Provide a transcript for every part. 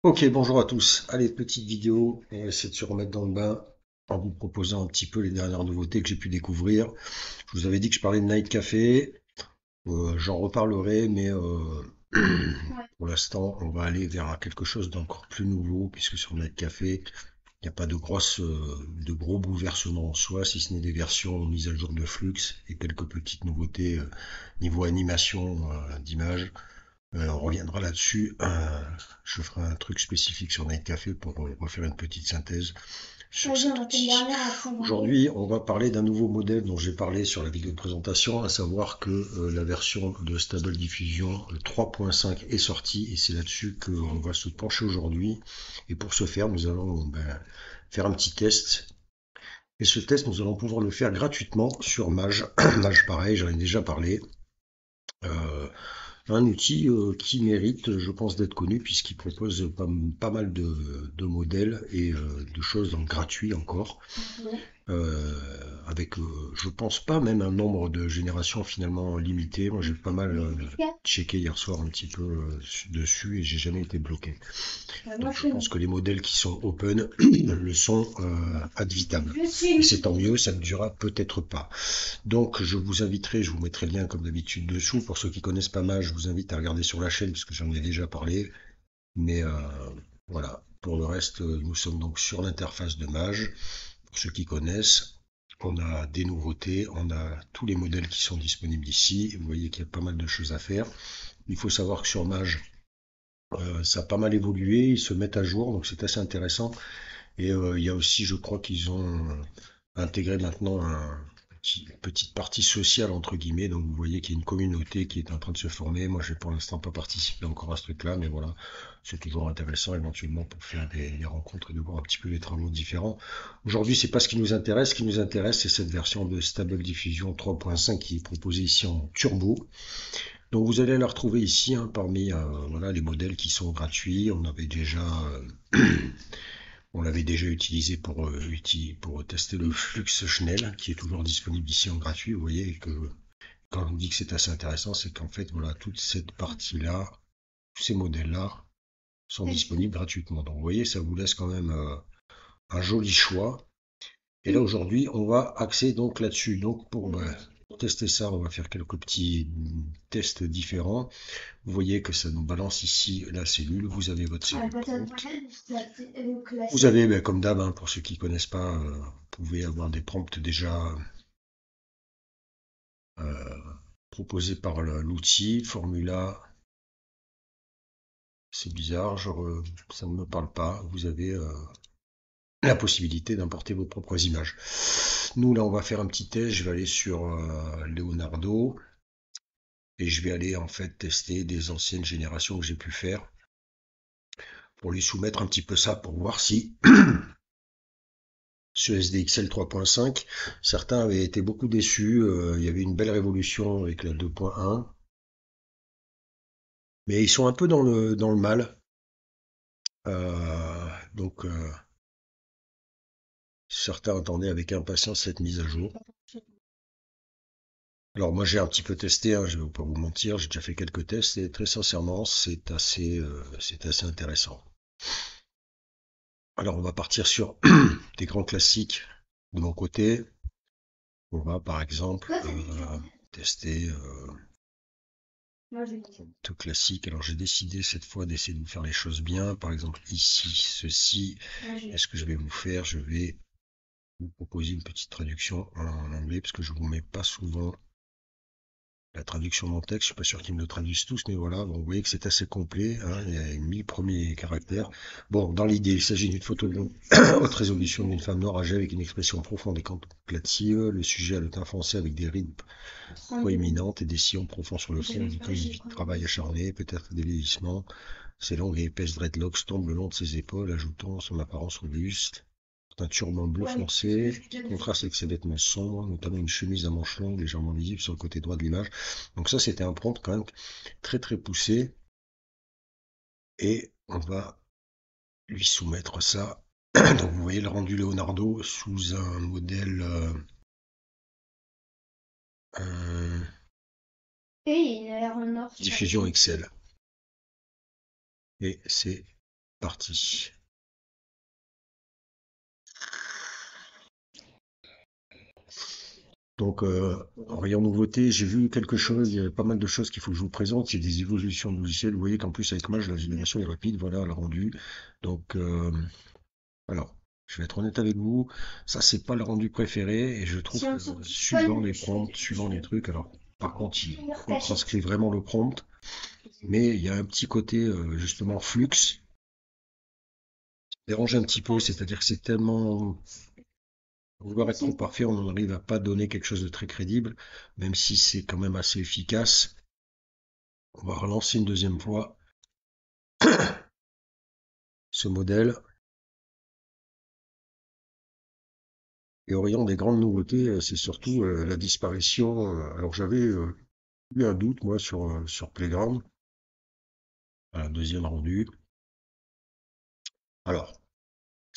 Ok, bonjour à tous. Allez, petite vidéo, on va essayer de se remettre dans le bain en vous proposant un petit peu les dernières nouveautés que j'ai pu découvrir. Je vous avais dit que je parlais de Night Café, j'en reparlerai, mais Ouais. pour l'instant, on va aller vers quelque chose d'encore plus nouveau, puisque sur Night Café, il n'y a pas de gros bouleversements en soi, si ce n'est des versions mises à jour de Flux et quelques petites nouveautés niveau animation d'image. On reviendra là-dessus. Je ferai un truc spécifique sur Night Café pour refaire une petite synthèse sur Vas-y, on cet a fait une outil. dernière, après on arrête. Aujourd'hui, on va parler d'un nouveau modèle dont j'ai parlé sur la vidéo de présentation, à savoir que la version de Stable Diffusion 3.5 est sortie et c'est là-dessus qu'on va se pencher aujourd'hui. Et pour ce faire, nous allons faire un petit test. Et ce test, nous allons pouvoir le faire gratuitement sur Mage. Mage, pareil, j'en ai déjà parlé. Euh, un outil qui mérite, je pense, d'être connu puisqu'il propose pas mal de modèles et de choses en gratuit encore. Ouais. Euh, avec, je pense pas même un nombre de générations finalement limité. Moi, j'ai pas mal checké hier soir un petit peu dessus et j'ai jamais été bloqué. Moi, Donc, je c'est pense bon. que les modèles qui sont open le sont ad vitam. Je Et suis. c'est tant mieux, ça ne durera peut-être pas. Donc, je vous inviterai, je vous mettrai le lien comme d'habitude dessous. Pour ceux qui connaissent pas mal, je vous invite à regarder sur la chaîne parce que j'en ai déjà parlé. Mais voilà. Pour le reste, nous sommes donc sur l'interface de Mage. Pour ceux qui connaissent, on a des nouveautés, on a tous les modèles qui sont disponibles ici. Vous voyez qu'il y a pas mal de choses à faire. Il faut savoir que sur Mage, ça a pas mal évolué, ils se mettent à jour, donc c'est assez intéressant. Et il y a aussi, je crois qu'ils ont intégré maintenant une petite partie sociale, entre guillemets. Donc vous voyez qu'il y a une communauté qui est en train de se former. Moi, j'ai pour l'instant pas participé encore à ce truc-là, mais voilà, c'est toujours intéressant éventuellement pour faire des rencontres et de voir un petit peu les travaux différents. Aujourd'hui, c'est pas ce qui nous intéresse. Ce qui nous intéresse, c'est cette version de Stable Diffusion 3.5 qui est proposée ici en turbo. Donc vous allez la retrouver ici parmi voilà, les modèles qui sont gratuits. On l'avait déjà utilisé pour tester le Flux Schnell, qui est toujours disponible ici en gratuit. Vous voyez que quand on dit que c'est assez intéressant, c'est qu'en fait, voilà, toute cette partie-là, tous ces modèles-là sont disponibles gratuitement. Donc vous voyez, ça vous laisse quand même un joli choix. Et là aujourd'hui, on va axer donc là-dessus. Donc pour tester ça, on va faire quelques petits tests différents. Vous voyez que ça nous balance ici la cellule. Vous avez votre La cellule patate prompt. brûlée, c'est le Vous classique. avez, comme d'hab, pour ceux qui connaissent pas, vous pouvez avoir des prompts déjà euh, proposés par l'outil. Formula, c'est bizarre, ça ne me parle pas. Vous avez la possibilité d'importer vos propres images. Nous, là, on va faire un petit test. Je vais aller sur Leonardo et je vais aller en fait tester des anciennes générations que j'ai pu faire pour lui soumettre un petit peu ça pour voir si ce SDXL 3.5, certains avaient été beaucoup déçus. Il y avait une belle révolution avec la 2.1, mais ils sont un peu dans le mal. Donc, certains attendaient avec impatience cette mise à jour. Alors moi j'ai un petit peu testé, je vais pas vous mentir, j'ai déjà fait quelques tests et très sincèrement c'est assez intéressant. Alors on va partir sur des grands classiques de mon côté. On va par exemple Toi, t'as dit que tester moi, j'ai dit. tout classique. Alors j'ai décidé cette fois d'essayer de vous faire les choses bien. Par exemple ici, ceci, Moi, j'ai est-ce que je vais vous faire? Je vais vous proposer une petite traduction en anglais parce que je vous mets pas souvent la traduction en texte. Je suis pas sûr qu'ils me le traduisent tous, mais voilà. Bon, vous voyez que c'est assez complet. Il y a 1000 premiers caractères. Bon, dans l'idée, il s'agit d'une photo de haute résolution d'une femme noire âgée avec une expression profonde et contemplative. Le sujet a le teint foncé avec des rides 32. proéminentes et des sillons profonds sur le front, J'avais indiquant pas, une j'ai vie de pas travail envie. acharné, peut-être des vieillissements. Ses longues et épaisses dreadlocks tombent le long de ses épaules, ajoutant son apparence robuste. Un turban bleu Ouais, foncé, je qui te contraste avec ses vêtements sombres, notamment une chemise à manches longues légèrement visible sur le côté droit de l'image. Donc ça, c'était un prompt quand même très très poussé. Et on va lui soumettre ça. Donc vous voyez le rendu Leonardo sous un modèle un Et il a l'air en or sur les diffusion deux. Excel. Et c'est parti. Donc, en rayon nouveauté, j'ai vu quelque chose, il y a pas mal de choses qu'il faut que je vous présente. C'est des évolutions de logiciels. Vous voyez qu'en plus, avec Mage, la génération est rapide. Voilà, le rendu. Donc, alors, je vais être honnête avec vous, ça, c'est pas le rendu préféré. Et je trouve Si on que, sort du suivant spawn, les prompts, suivant les trucs, alors, par contre, il retranscrit vraiment le prompt. Mais il y a un petit côté, justement, flux, dérange un petit peu. C'est-à-dire que c'est tellement vouloir être trop parfait, on en arrive à pas donner quelque chose de très crédible, même si c'est quand même assez efficace. On va relancer une deuxième fois ce modèle. Et au rayon des grandes nouveautés, c'est surtout la disparition. Alors j'avais eu un doute, moi, sur Playground, un deuxième rendu. Alors,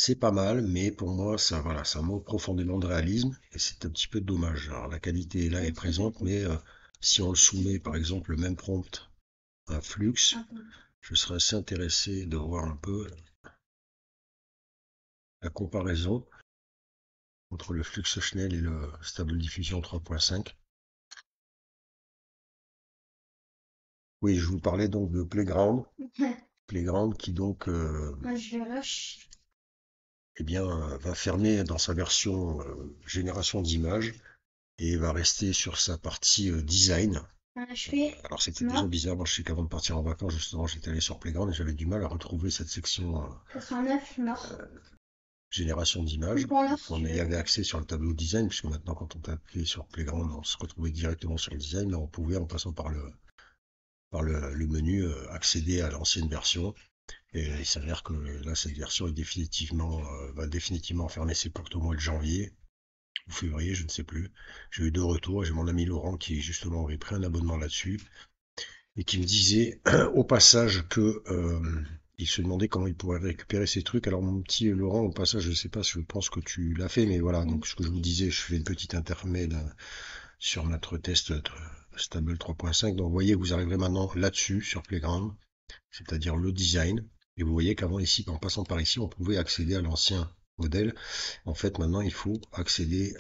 c'est pas mal, mais pour moi, ça, voilà, ça manque profondément de réalisme, et c'est un petit peu dommage. Alors la qualité est là, est présente, mais si on le soumet, par exemple, le même prompt à un Flux, je serais assez intéressé de voir un peu la comparaison entre le flux Schnell et le Stable Diffusion 3.5. Oui, je vous parlais donc de Playground. Playground qui donc Moi, je vais rush. eh bien, va fermer dans sa version génération d'images et va rester sur sa partie design. Je fais Alors c'était déjà mort bizarre, moi je sais qu'avant de partir en vacances, justement, j'étais allé sur Playground et j'avais du mal à retrouver cette section 89 mort. génération d'images. Pour l'heure, On y avait accès sur le tableau design, puisque maintenant quand on tapait sur Playground, on se retrouvait directement sur le design, mais on pouvait, en passant par le menu, accéder à l'ancienne version. Et il s'avère que là, cette version est va définitivement fermer ses portes au mois de janvier ou février, je ne sais plus. J'ai eu deux retours. J'ai mon ami Laurent qui justement avait pris un abonnement là-dessus et qui me disait au passage que il se demandait comment il pourrait récupérer ces trucs. Alors mon petit Laurent, au passage, je ne sais pas si je pense que tu l'as fait, mais voilà. Donc ce que je vous disais, je fais une petite intermède sur notre test Stable 3.5. Donc vous voyez, vous arriverez maintenant là-dessus sur Playground, c'est-à-dire le design. Et vous voyez qu'avant ici, en passant par ici, on pouvait accéder à l'ancien modèle. En fait, maintenant, il faut accéder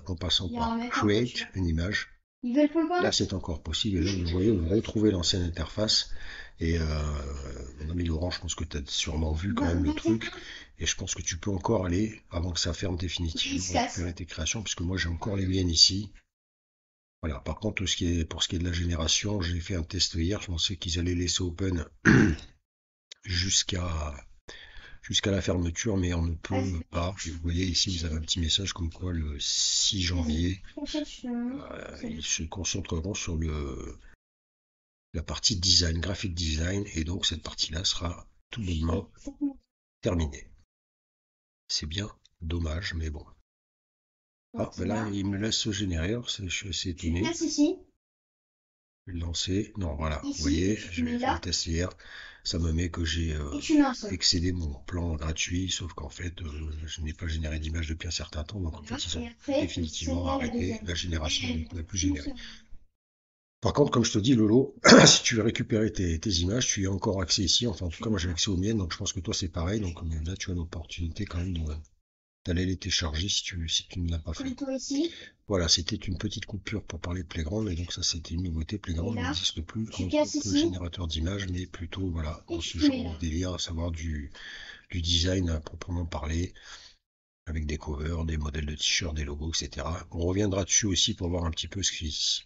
en passant par Create une image. Là, c'est encore possible. Et là, vous voyez, vous retrouvez l'ancienne interface. Et mon ami Laurent, je pense que tu as sûrement vu quand même le truc. Et je pense que tu peux encore aller, avant que ça ferme définitivement, récupérer tes créations, puisque moi, j'ai encore les miennes ici. Voilà. Par contre, pour ce qui est de la génération, j'ai fait un test hier. Je pensais qu'ils allaient laisser open jusqu'à la fermeture, mais on ne peut pas. Vous voyez ici, vous avez un petit message comme quoi le 6 janvier, ils se concentreront sur la partie design, graphic design, et donc cette partie-là sera tout bonnement terminée. C'est bien dommage, mais bon. Ah, ben là, il me laisse générer, je suis assez étonné. Je vais le lancer. Non, voilà, vous voyez, je vais faire le test hier. Ça me met que j'ai excédé mon plan gratuit, sauf qu'en fait, je n'ai pas généré d'image depuis un certain temps, donc en fait, ils ont définitivement arrêté la génération, donc on ne peut plus générer. Par contre, comme je te dis, Lolo, si tu veux récupérer tes images, tu y as encore accès ici. Enfin, en tout cas, moi j'ai accès aux miennes, donc je pense que toi c'est pareil. Donc là, tu as l'opportunité quand même d'aller les télécharger si tu ne l'as pas fait. Voilà, c'était une petite coupure pour parler de Playground, et donc ça c'était une nouveauté. Playground n'existe plus en tant que générateur d'images, mais plutôt voilà, dans ce genre de délire, à savoir du design à proprement parler, avec des covers, des modèles de t-shirts, des logos, etc. On reviendra dessus aussi pour voir un petit peu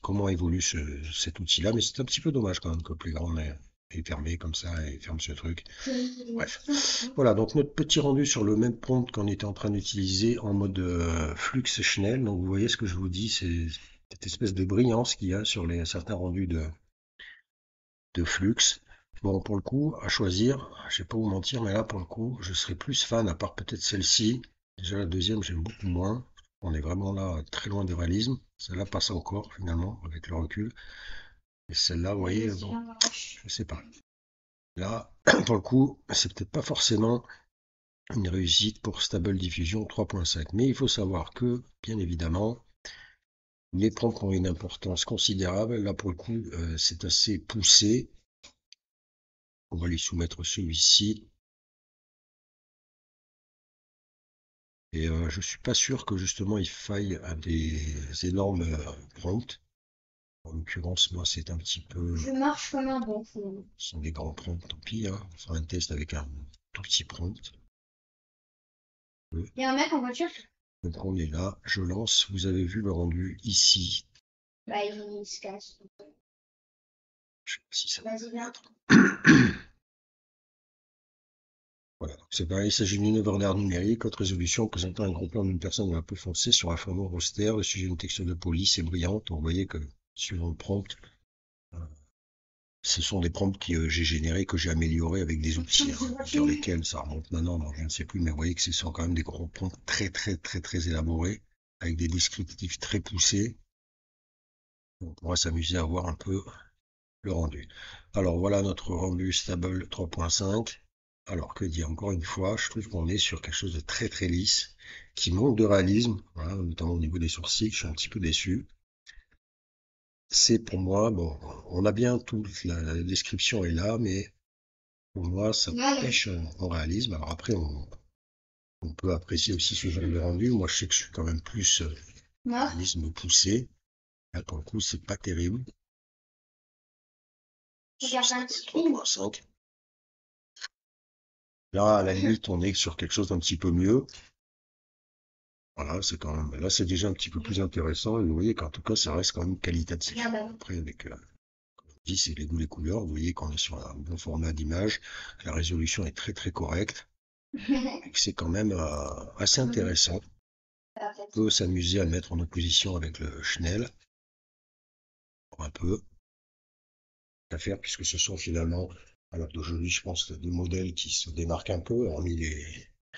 comment évolue cet outil-là, mais c'est un petit peu dommage quand même que Playground est fermé comme ça et ferme ce truc. Bref. Voilà, donc notre petit rendu sur le même prompt qu'on était en train d'utiliser en mode flux Schnell. Donc vous voyez ce que je vous dis, c'est cette espèce de brillance qu'il y a sur certains rendus de flux. Bon, pour le coup, à choisir, je vais pas vous mentir, mais là, pour le coup, je serais plus fan, à part peut-être celle-ci. Déjà, la deuxième, j'aime beaucoup moins. On est vraiment là, très loin du réalisme. Celle-là passe encore, finalement, avec le recul. Et celle-là, vous voyez, bon, je sais pas. Là, pour le coup, c'est peut-être pas forcément une réussite pour Stable Diffusion 3.5. Mais il faut savoir que, bien évidemment, les prompts ont une importance considérable. Là, pour le coup, c'est assez poussé. On va lui soumettre celui-ci. Et je suis pas sûr que justement il faille à des énormes prompts. En l'occurrence, moi, c'est un petit peu, Je marche comme un bon fou. ce sont des grands prompts, tant pis, hein. On fera un test avec un tout petit prompt. Il y a un mec en voiture? Donc on est là, je lance, vous avez vu le rendu ici. Bah, il se casse. Je sais pas si ça va Vas-y, viens. être. Voilà, donc c'est pareil, il s'agit d'une œuvre d'art numérique, haute résolution, présentant un gros plan d'une personne un peu foncée sur un fond noir austère. Le sujet d'une texture de police et brillante. Donc, vous voyez que, suivant le prompt, euh, ce sont des prompts que j'ai générés, que j'ai améliorés avec des outils, hein, sur lesquels ça remonte maintenant, donc je ne sais plus, mais vous voyez que ce sont quand même des gros prompts très, très, très, très élaborés, avec des descriptifs très poussés. On pourra s'amuser à voir un peu le rendu. Alors voilà notre rendu stable 3.5. Alors que dire, encore une fois, je trouve qu'on est sur quelque chose de très très lisse, qui manque de réalisme, voilà, notamment au niveau des sourcils, je suis un petit peu déçu. C'est pour moi, bon, on a bien tout, la description est là, mais pour moi, ça pêche en réalisme. Alors après, on peut apprécier aussi ce genre de rendu. Moi, je sais que je suis quand même plus Mort. réalisme poussé. Là, pour le coup, c'est pas terrible. Regarde un petit film. 3.5. Là, à la limite, on est sur quelque chose d'un petit peu mieux. Voilà, c'est quand même, là, c'est déjà un petit peu plus intéressant. Et vous voyez qu'en tout cas, ça reste quand même qualitatif. Regarde. Après, avec, comme je dis, c'est les goûts, les couleurs. Vous voyez qu'on est sur un bon format d'image. La résolution est très, très correcte. Et que c'est quand même assez intéressant. On peut s'amuser à le mettre en opposition avec le Schnell. Un peu à faire, puisque ce sont finalement, alors d'aujourd'hui, je pense, des modèles qui se démarquent un peu, hormis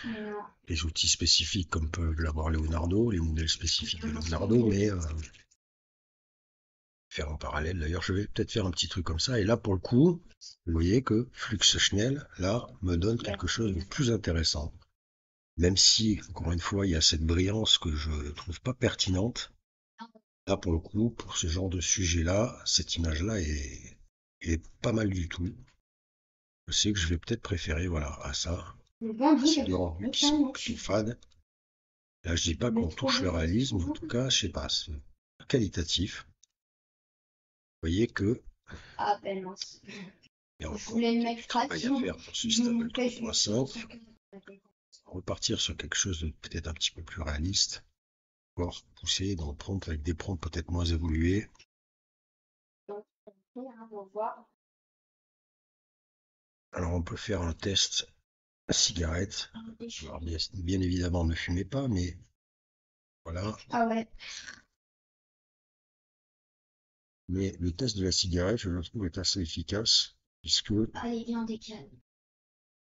Non. les outils spécifiques comme peuvent l'avoir Leonardo, les modèles spécifiques de Leonardo, mais faire en parallèle. D'ailleurs, je vais peut-être faire un petit truc comme ça. Et là, pour le coup, vous voyez que Flux Schnell, là, me donne quelque chose de plus intéressant. Même si, encore une fois, il y a cette brillance que je trouve pas pertinente. Là, pour le coup, pour ce genre de sujet-là, cette image-là est pas mal du tout. Je sais que je vais peut-être préférer, voilà, à ça. Le bandit, Ces deux rendus qui sont plus fades. Là, je dis pas qu'on touche le réalisme, en tout cas, je sais pas, c'est qualitatif. Vous voyez que Ah, ben mince. il y a Je encore voulais le du mettre travail à faire pour ce stable Après, je 3.5. Repartir sur quelque chose de peut-être un petit peu plus réaliste, voire pousser dans le prompt avec des prompts peut-être moins évolués. on va voir. Alors, on peut faire un test à cigarette. Alors, bien évidemment, ne fumez pas, mais voilà. Ah ouais. Mais le test de la cigarette, je le trouve est assez efficace, puisque Allez, viens, on décale.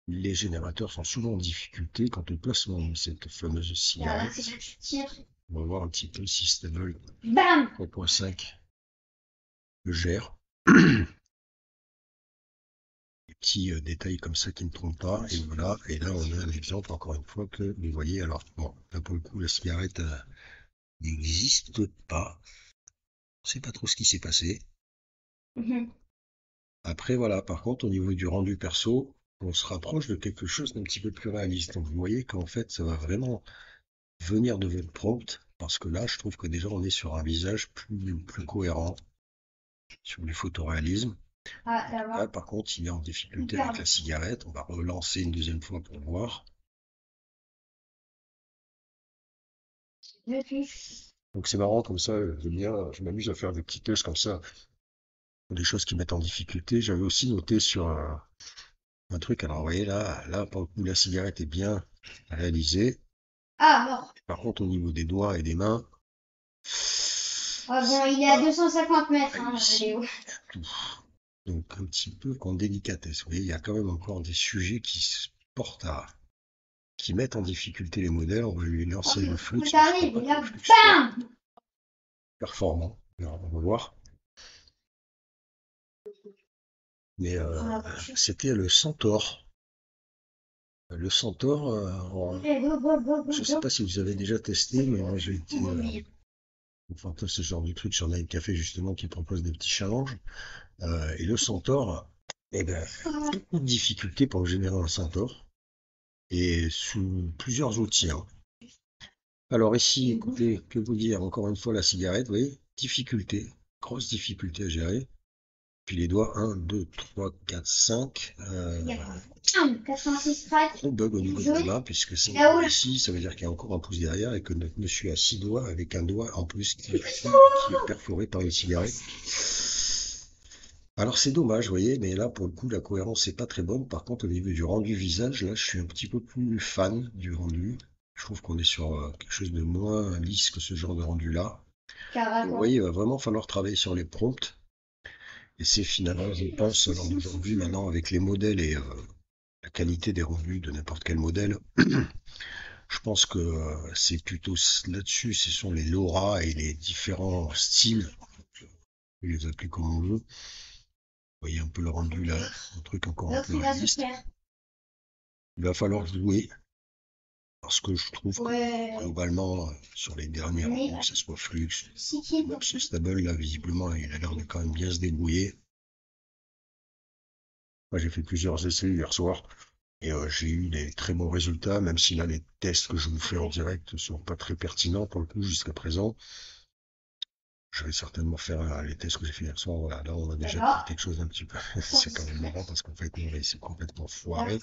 les générateurs sont souvent en difficulté quant au placement de cette fameuse Là, cigarette. c'est là que tu tires. On va voir un petit peu si Stable Bam! 3.5 le gère. Des petits détails comme ça qui ne trompent pas, et voilà. Et là, on a un exemple, encore une fois, que vous voyez. Alors, bon, là, pour le coup, la cigarette n'existe pas. On sait pas trop ce qui s'est passé. Après, voilà, par contre, au niveau du rendu perso, on se rapproche de quelque chose d'un petit peu plus réaliste. Donc, vous voyez qu'en fait, ça va vraiment venir de votre prompt, parce que là, je trouve que déjà, on est sur un visage plus cohérent, sur du photoréalisme. Ah, là, Là, par contre, il est en difficulté avec la cigarette. On va relancer une deuxième fois pour voir. Donc, c'est marrant comme ça, j'aime bien, je m'amuse à faire des petits tests comme ça, des choses qui mettent en difficulté. J'avais aussi noté sur un truc, alors vous voyez là, pour le coup, la cigarette est bien réalisée. Ah, mort. Par contre, au niveau des doigts et des mains, Ah bon, il est à 250 mètres, hein, réussi Léo. tout. Donc, un petit peu en délicatesse. Vous voyez, il y a quand même encore des sujets qui se portent qui mettent en difficulté les modèles. On va lui lancer le flux. T'arrives, et là, bam! Performant. Alors, on va voir. Mais c'était le Centaure. Le Centaure, je ne sais pas si vous avez déjà testé, mais moi j'ai été enfin, ce genre de truc sur Night Café justement qui propose des petits challenges. Et le Centaure, eh ben, beaucoup de difficultés pour générer un Centaure et sous plusieurs outils, hein. Alors ici, écoutez, que vous dire, encore une fois, la cigarette, vous voyez, difficulté, grosse difficulté à gérer. Puis les doigts, 1, 2, 3, 4, 5. Il y a 86 strikes. Gros bug au niveau de la main, puisque c'est Là-haut, là. ici, ça veut dire qu'il y a encore un pouce derrière et que notre monsieur a 6 doigts avec un doigt en plus qui est perforé par une cigarette. Alors c'est dommage, vous voyez, mais là pour le coup la cohérence n'est pas très bonne. Par contre au niveau du rendu visage, là je suis un petit peu plus fan du rendu. Je trouve qu'on est sur quelque chose de moins lisse que ce genre de rendu là. Vous voyez, il va vraiment falloir travailler sur les prompts. Et c'est finalement, je pense, aujourd'hui maintenant avec les modèles et la qualité des rendus de n'importe quel modèle, je pense que c'est plutôt là-dessus, ce sont les LoRa et les différents styles, on les appeler comme on veut. Vous voyez un peu le rendu là, un truc encore un peu réaliste. Il va falloir jouer, parce que je trouve que globalement, sur les derniers rendus, que ce soit Flux, même ce Stable là, visiblement, il a l'air de quand même bien se débrouiller. Moi j'ai fait plusieurs essais hier soir. Et j'ai eu des très bons résultats, même si là les tests que je vous fais en direct ne sont pas très pertinents pour le coup jusqu'à présent. Je vais certainement faire les tests que j'ai fait hier soir. Voilà, là on a déjà fait quelque chose d'un petit peu. C'est quand même marrant parce qu'en fait on va essayer complètement foiré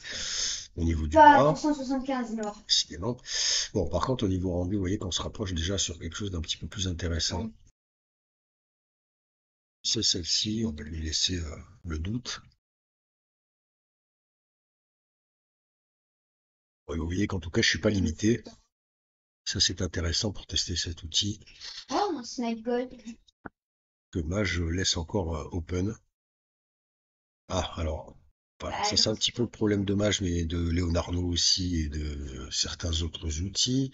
au niveau du bras. 275 nord. Décidément. Bon, par contre au niveau rendu, vous voyez qu'on se rapproche déjà sur quelque chose d'un petit peu plus intéressant. C'est celle-ci, on va lui laisser le doute. Ouais, vous voyez qu'en tout cas je suis pas limité. Ça c'est intéressant pour tester cet outil. Oh, mon Snipe Gold. Que moi je laisse encore open. Ah, alors, voilà, ça c'est un petit peu le problème de Mage, mais de Leonardo aussi et de certains autres outils.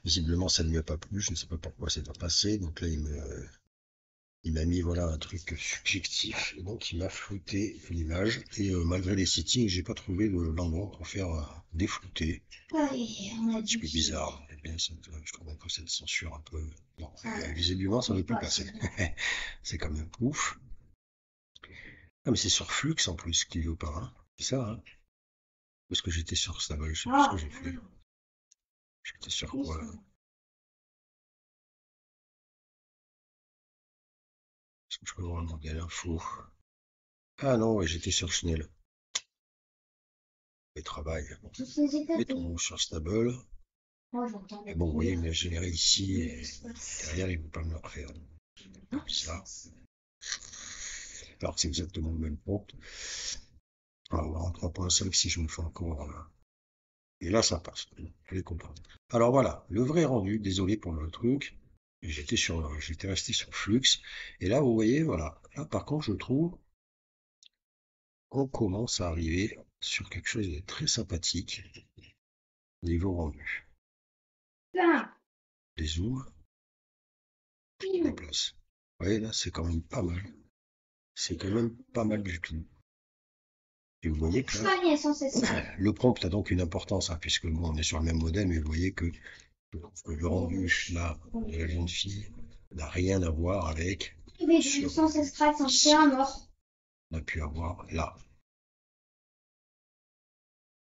Visiblement, ça ne lui a pas plu, je ne sais pas pourquoi c'est pas passé. Donc là, il m'a mis voilà un truc subjectif, et donc il m'a flouté l'image. Et malgré les settings, j'ai pas trouvé l'endroit pour faire déflouter. Un petit peu bizarre. Eh bien, je trouve un peu cette censure un peu. Non, visiblement, ça ne veut plus passer. C'est quand même ouf. Ah, mais c'est sur Flux en plus qu'il veut pas, hein. C'est ça, hein. Parce que j'étais sur Stable, je sais plus ce que j'ai fait. J'étais sur quoi là? Est-ce que je peux vous remonter l'info? Ah non, ouais, j'étais sur Schnell. Et travail. Mettons sur Stable. Et bon, vous voyez, il m'a généré ici et derrière, il ne veut pas me le refaire. Comme ça. Alors que c'est exactement le même prompt. On va voir en 3.5 si je me fais encore. Et là, ça passe. Je vais comprendre. Alors voilà, le vrai rendu, désolé pour le truc. J'étais resté sur Flux. Et là, vous voyez, voilà. Là, par contre, je trouve qu'on commence à arriver sur quelque chose de très sympathique au niveau rendu. Les zooms, je déplace. Vous voyez, là, c'est quand même pas mal. C'est quand même pas mal du tout. Et vous voyez que là, le prompt a donc une importance, hein, puisque bon, on est sur le même modèle, mais vous voyez que le rendu là de la jeune fille n'a rien à voir avec on a pu avoir là.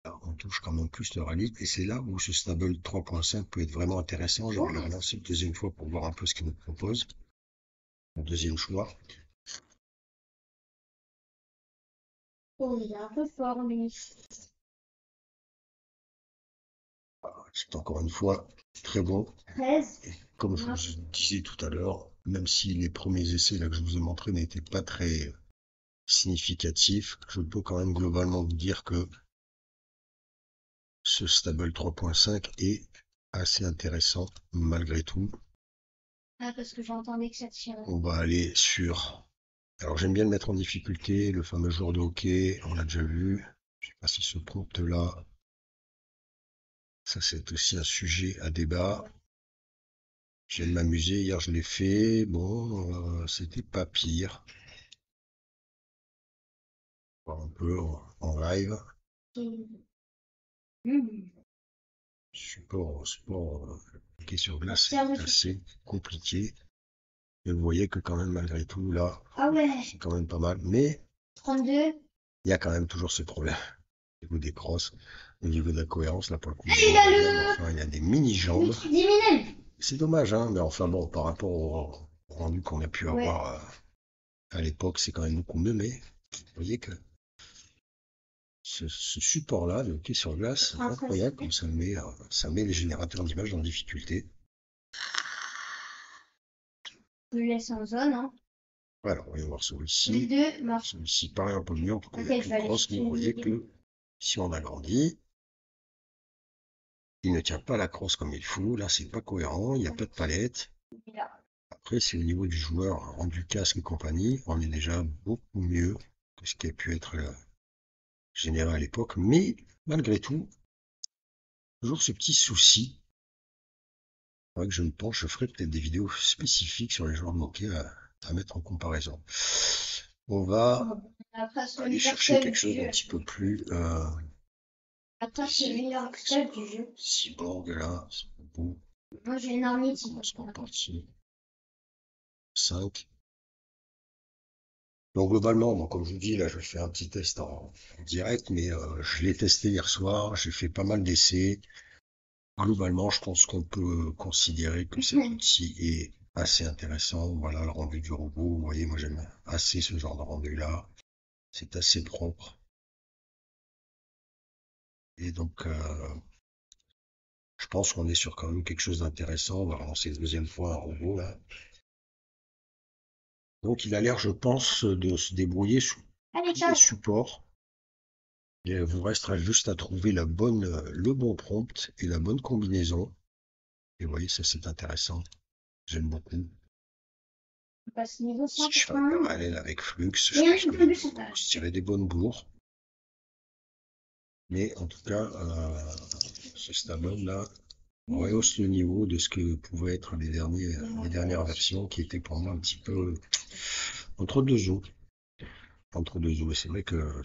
Là, on touche quand même plus le réalisme et c'est là où ce Stable 3.5 peut être vraiment intéressant. Je vais le relancer une deuxième fois pour voir un peu ce qu'il nous propose. Mon deuxième choix. Oh, il est un peu fort, lui. C'est encore une fois très bon. 13. Et comme je vous disais tout à l'heure, même si les premiers essais là que je vous ai montrés n'étaient pas très significatifs, je peux quand même globalement vous dire que ce Stable 3.5 est assez intéressant malgré tout. Ah, parce que j'entendais que ça tirait. On va aller sur... Alors j'aime bien le mettre en difficulté, le fameux joueur de hockey, on l'a déjà vu. Je sais pas si ce prompt là, ça c'est aussi un sujet à débat. Je viens de m'amuser, hier je l'ai fait, bon, c'était pas pire. On va un peu en live. Sport, hockey sur glace, c'est assez compliqué. Et vous voyez que quand même malgré tout là, Ah ouais. c'est quand même pas mal. Mais 32. il y a quand même toujours ce problème Au niveau des crosses, au niveau de la cohérence, là pour le coup, Il a le enfin, il y a des mini-jambes. 10 000. C'est dommage, hein, mais enfin bon, par rapport au rendu qu'on a pu Ouais. avoir à l'époque, c'est quand même beaucoup mieux, mais vous voyez que ce support-là, le hockey sur glace, c'est incroyable comme ça met les générateurs d'images en difficulté. Je le laisse en zone, hein. Voilà, voyons voir Les celui-ci. deux marchent. Celui-ci paraît un peu mieux, en tout cas, Ok, il y a je plus vais aller grosse, mais vous voyez que si on agrandit, il ne tient pas la crosse comme il faut. Là, c'est pas cohérent, il n'y a pas de palette. là. Après, c'est au niveau du joueur, rendu casque et compagnie, on est déjà beaucoup mieux que ce qui a pu être généré à l'époque. Mais malgré tout, toujours ce petit souci. C'est vrai que je me penche, je ferai peut-être des vidéos spécifiques sur les joueurs de hockey à mettre en comparaison. On va Après, c'est aller chercher quelque chose d'un petit peu plus Attends, c'est l'universel du jeu. cyborg là, c'est beau. Moi, j'ai une armée. On commence par partie 5. Donc globalement, donc, comme je vous dis, là je fais un petit test en direct, mais je l'ai testé hier soir, j'ai fait pas mal d'essais. Globalement, je pense qu'on peut considérer que cet outil est assez intéressant. Voilà le rendu du robot. Vous voyez, moi j'aime assez ce genre de rendu-là. C'est assez propre. Et donc, je pense qu'on est sur quand même quelque chose d'intéressant. On va relancer une deuxième fois un robot là. Donc il a l'air, je pense, de se débrouiller sous Allez, tous ciao. les supports. Il vous restera juste à trouver le bon prompt et la bonne combinaison. Et vous voyez, ça c'est intéressant. J'aime beaucoup. On passe niveau Si je fais un 181. parallèle avec Flux, je Et un pense que peu de on chantage. peut se tirer des bonnes bourres. Mais en tout cas, ce stable là rehausse le niveau de ce que pouvaient être les dernières versions qui étaient pour moi un petit peu entre deux eaux. Entre deux eaux. Et c'est vrai que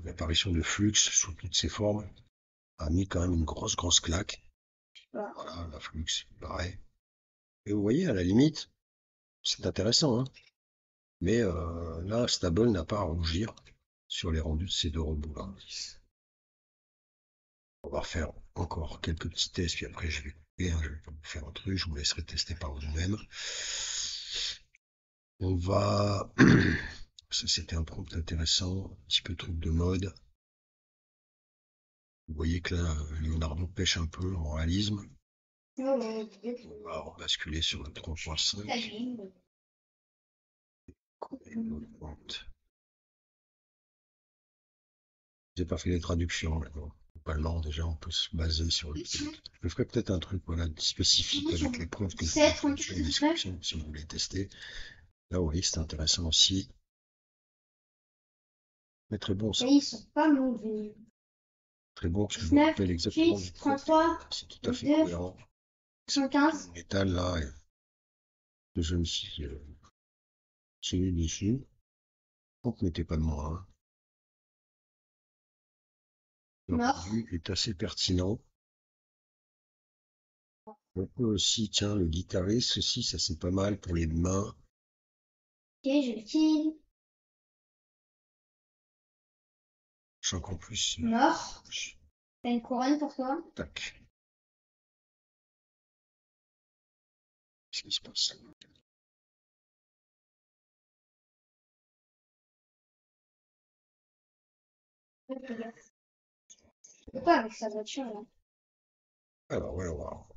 l'apparition de Flux sous toutes ses formes a mis quand même une grosse claque. Voilà, la Flux, pareil. Et vous voyez, à la limite, c'est intéressant, hein. Mais là, Stable n'a pas à rougir sur les rendus de ces deux robots-là. On va refaire encore quelques petits tests, puis après je vais couper, hein, je vais pas vous faire un truc, je vous laisserai tester par vous-même. On va... Ça c'était un prompt intéressant, un petit peu truc de mode. Vous voyez que là, Leonardo pêche un peu en réalisme. On va basculer sur le 3.5. J'ai pas fait les traductions, mais bon, globalement, déjà, on peut se baser sur le. Je ferai peut-être un truc, voilà, spécifique avec les prompts que je vous mettrai sur la description si vous voulez tester. Là, oui, c'est intéressant aussi. Mais très bon, ça. Et ils sont pas mauvais. Très bon, parce que je me rappelle exactement du prompt. 33, C'est tout à fait cohérent. 115. Le métal, là, et que je me suis tenu dessus. Donc, mettez pas de moi, hein. Le rendu est assez pertinent. On peut aussi, tiens, le guitariste, ceci, ça c'est pas mal pour les mains. Ok, je le kill. Je sens qu'en plus. Mort. T'as une couronne pour toi? Tac. Qu'est-ce qui se passe? C'est pas avec sa voiture là. Alors, voyons voir.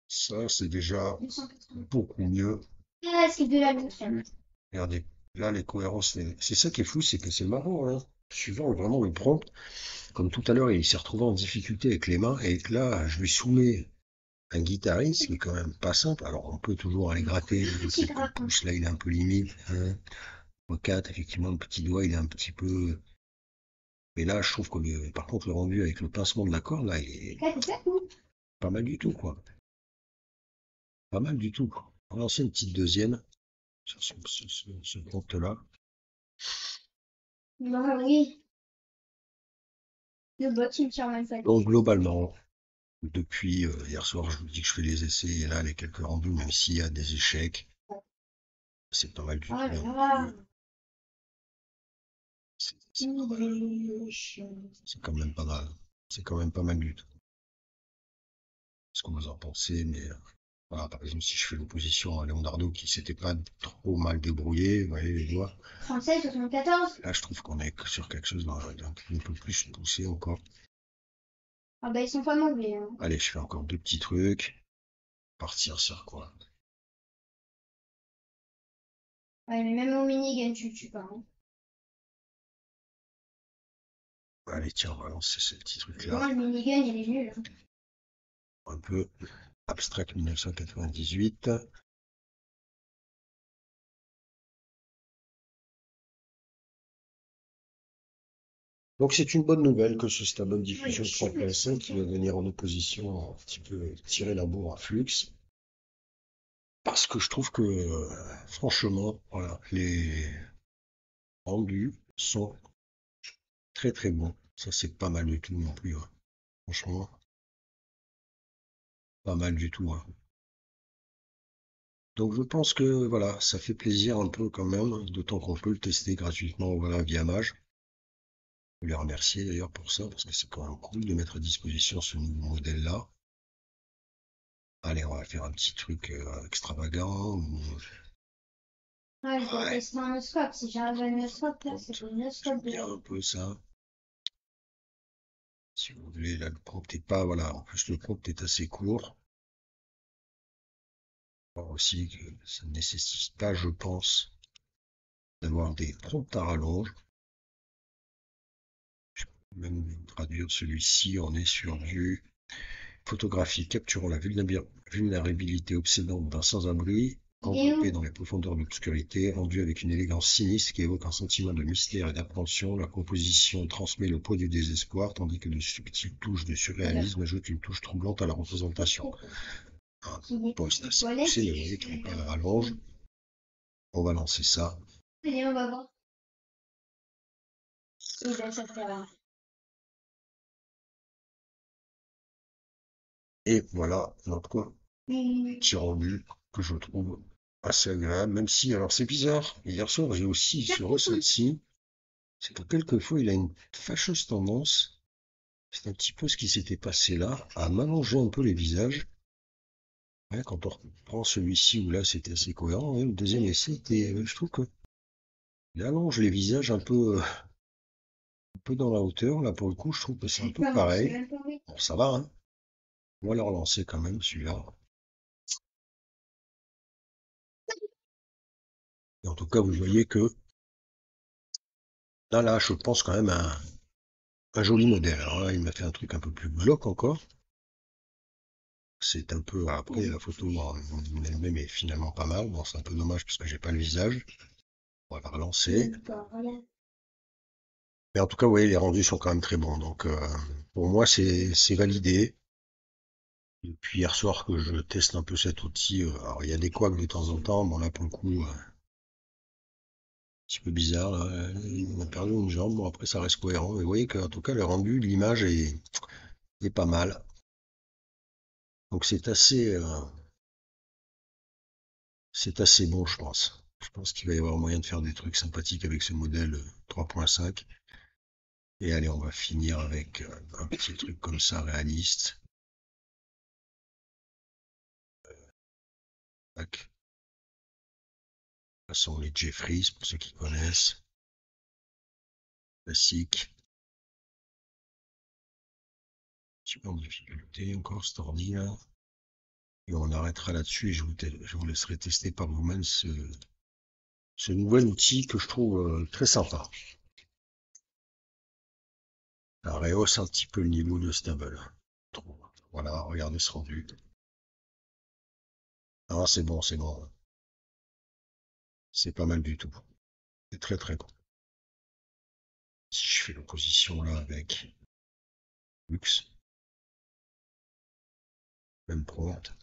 Ça, c'est déjà 280. beaucoup mieux. Ah, c'est de la montre. Regardez, là, les cohérences, c'est ça qui est fou, c'est que c'est marrant, hein. Suivant vraiment le prompt, comme tout à l'heure, il s'est retrouvé en difficulté avec les mains, et que là, je lui soumets un guitariste qui est quand même pas simple. Alors, on peut toujours aller gratter le petit pouce, là, il est un peu limite. Hein. 4, effectivement, le petit doigt, il est un petit peu. Mais là, je trouve que par contre, le rendu avec le pincement de la corde, là, il est pas mal du tout, quoi. Pas mal du tout. On va lancer une petite deuxième sur ce compte-là. Non, oui. Le bot, il me tire même pas. Donc, globalement, depuis hier soir, je vous dis que je fais les essais, et là, les quelques rendus, même s'il y a des échecs, c'est pas mal du tout. Ah là là. C'est quand même pas mal. C'est quand même pas mal du tout. Ce que vous en pensez, mais voilà, par exemple, si je fais l'opposition à Leonardo qui s'était pas trop mal débrouillé, vous voyez les doigts, 37, 74. là je trouve qu'on est sur quelque chose d'un peu plus poussé encore. Ah bah ils sont pas mauvais. Hein. Allez, je fais encore deux petits trucs. Partir sur quoi? Ouais, mais même au minigun, tu le tues pas. Hein. Allez, tiens, on va lancer ce petit Pour moi, truc-là. le minigun, il est nul. Hein. Un peu abstract 1998. Donc c'est une bonne nouvelle que ce Stabile Diffusion 3.5 qui va venir en opposition un petit peu tirer la bourre à Flux. Parce que je trouve que franchement, voilà, les rendus sont très très bons. Ça c'est pas mal du tout non plus. Hein. Franchement, pas mal du tout. Hein. Donc je pense que voilà, ça fait plaisir un peu quand même, d'autant qu'on peut le tester gratuitement voilà, via Mage. Je les remercier d'ailleurs pour ça, parce que c'est quand même cool de mettre à disposition ce nouveau modèle-là. Allez, on va faire un petit truc extravagant. Ouais, je dois Ouais, tester un no-scope. Si j'arrive à no-scope, là, c'est le j'aime no-scope de bien un peu ça. Si vous voulez, là, le prompt est pas, voilà, en plus le prompt est assez court. Alors aussi que ça ne nécessite pas, je pense, d'avoir des prompts à rallonge. Je peux même traduire celui-ci, on est sur du photographie capturant la vulnérabilité obsédante d'un sans-abri, Il est enveloppé où? dans les profondeurs de l'obscurité, rendu avec une élégance sinistre qui évoque un sentiment de mystère et d'appréhension. La composition transmet le poids du désespoir, tandis que de subtiles touches de surréalisme ajoutent une touche troublante à la représentation. Un Il est poste aux assez toilettes. poussé, mais vous voyez qu'il n'est pas à rallonge. On va lancer ça. Allez, on va voir. Et ben, ça fait rien. Et voilà notre Hum, petit rendu que je trouve assez agréable, même si, alors c'est bizarre, hier soir j'ai aussi ce ressenti, c'est que quelquefois il a une fâcheuse tendance, c'est un petit peu ce qui s'était passé là, à m'allonger un peu les visages. Ouais, quand on reprend celui-ci où là c'était assez cohérent, ouais, le deuxième essai, je trouve que il allonge les visages un peu dans la hauteur, là pour le coup je trouve que c'est un peu Comment? C'est pareil. même pas vrai. Bon, ça va, hein. On va le relancer quand même celui-là. Et en tout cas, vous voyez que là, je pense quand même un joli modèle. Alors là, il m'a fait un truc un peu plus glauque encore. C'est un peu, après, la photo en elle-même est finalement pas mal. Bon, c'est un peu dommage parce que j'ai pas le visage. On va la relancer. Bah, regarde. Mais en tout cas, vous voyez, les rendus sont quand même très bons. Donc, pour moi, c'est validé. Depuis hier soir que je teste un peu cet outil, alors il y a des couacs de temps en temps. Bon, là, pour le coup, un petit peu bizarre. Là. Il a perdu une jambe. Bon, après, ça reste cohérent. Mais vous voyez qu'en tout cas, le rendu, l'image est pas mal. Donc, c'est assez bon, je pense. Je pense qu'il va y avoir moyen de faire des trucs sympathiques avec ce modèle 3.5. Et allez, on va finir avec un petit truc comme ça, réaliste. Tac. Ce sont les Jeffries, pour ceux qui connaissent. Classique. Un petit peu en difficulté, encore cet ordi là. Et on arrêtera là-dessus et je vous laisserai tester par vous-même ce nouvel outil que je trouve très sympa. Ça rehausse un petit peu le niveau de Stable. Voilà, regardez ce rendu. Ah, c'est bon, c'est bon. C'est pas mal du tout. C'est très très bon. Si je fais l'opposition là avec Lux, même prompt.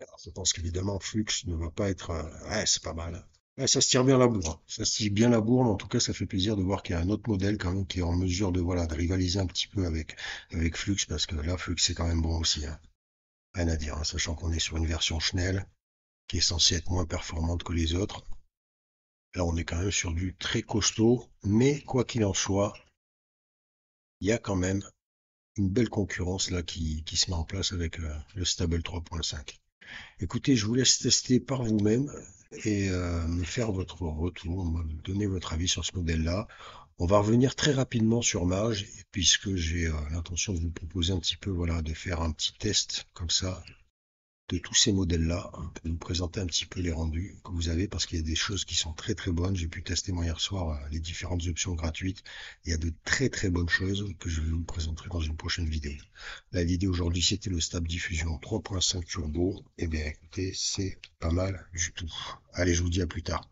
Alors, je pense qu'évidemment Flux ne va pas être. Ouais, c'est pas mal. Ouais, ça se tire bien la bourre, hein. Ça se tire bien la bourre, mais en tout cas, ça fait plaisir de voir qu'il y a un autre modèle quand même qui est en mesure de, voilà, de rivaliser un petit peu avec Flux, parce que là, Flux, c'est quand même bon aussi, hein. Rien à dire, hein, sachant qu'on est sur une version Schnell qui est censée être moins performante que les autres. Là, on est quand même sur du très costaud, mais quoi qu'il en soit, il y a quand même une belle concurrence là qui se met en place avec le Stable 3.5. Écoutez, je vous laisse tester par vous-même et me faire votre retour, me donner votre avis sur ce modèle-là. On va revenir très rapidement sur Mage, puisque j'ai l'intention de vous proposer un petit peu, voilà, de faire un petit test comme ça de tous ces modèles-là, hein, pour vous présenter un petit peu les rendus que vous avez, parce qu'il y a des choses qui sont très très bonnes. J'ai pu tester moi hier soir les différentes options gratuites. Il y a de très très bonnes choses que je vais vous présenter dans une prochaine vidéo. La vidéo aujourd'hui, c'était le Stable Diffusion 3.5 Turbo. Eh bien écoutez, c'est pas mal du tout. Allez, je vous dis à plus tard.